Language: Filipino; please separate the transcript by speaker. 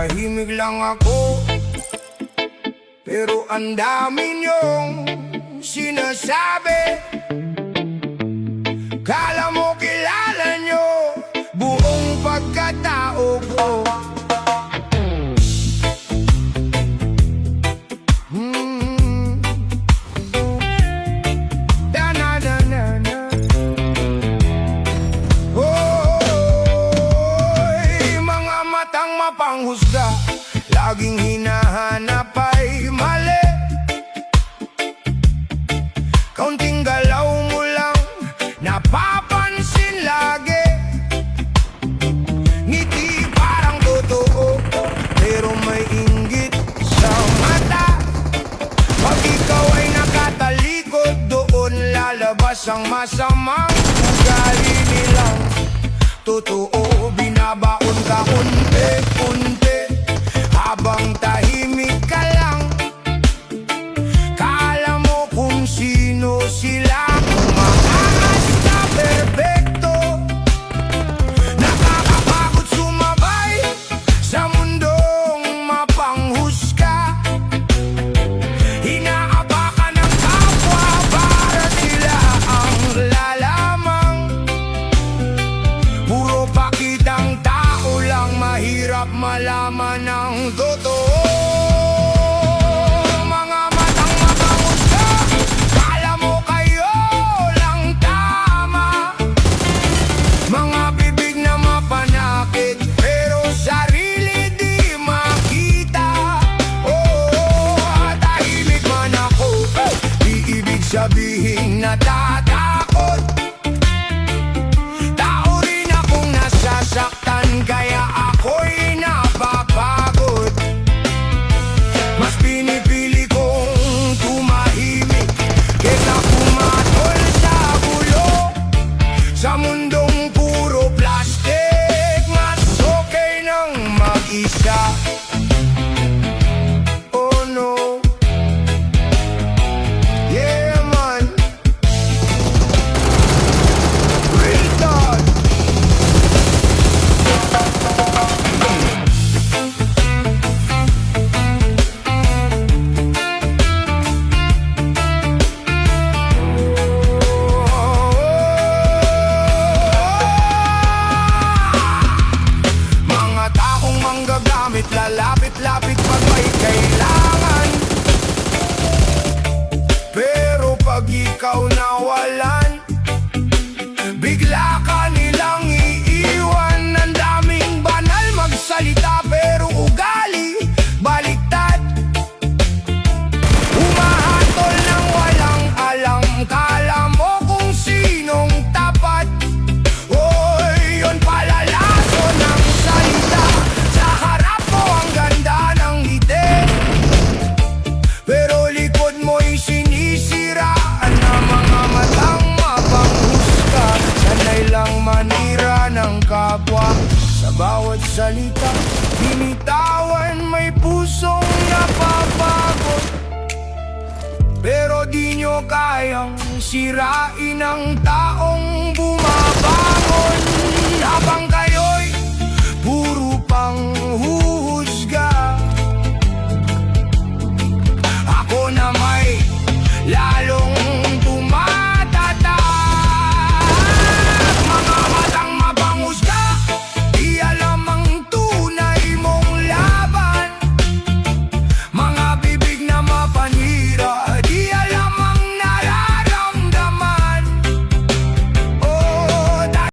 Speaker 1: Tahimik lang ako, pero ang dami niyong sinasabi. Kala mo kilala niyo buong pagkatao ko. Da-na-na-na-na. Oy, mga matang mapanghusga, laging hinahanap ay mali. Kaunting galaw mo lang napapansin lagi. Ngiti parang totoo, pero may inggit sa mata. Pag ikaw ay nakatalikod, doon lalabas ang masamang ugali nilang totoo. Binabaon ka unti-unti habang tahimik ka lang. Kala mo kung sino sila, umaangas na perpekto. Nakakapagod sumabay sa mundong mapanghusga. Inaapakan ng kapwa para sila ang lalamang. Puro pakitang tao lang, mahirap malaman ang totoo. Mga matang mapanghusga, kala mo kayo lang tama. Mga bibig na mapanakit, pero sarili di makita. Tahimik man ako, di ibig sabihin natatakot. Tao rin akong nasasaktan, kaya ako'y napapagod. Mas pinipili kong tumahimik kesa pumatol sa gulo. Sa mundong puro plastic, mas okay nang mag-isa. Oh no, yeah man, real talk. Mga taong manggagamit, lalapit-lapit pag may kailangan. Pero pag ikaw nawalan, bigla ka nilang iiwan. Ang daming banal magsalita, pero ugali baliktad. Humahatol ng walang alam, kala mo kung sinong tapat. Oy, yun pala laso ng salita. Sa harap mo ang ganda ng ngiti, pero likod mo'y sinisiraan ng mga matang mapanghusga. Sanay lang manira ng kapwa, sa bawat salita binitawan may pusong napapagod. Pero di nyo kayang sirain ang taong bumabangon habang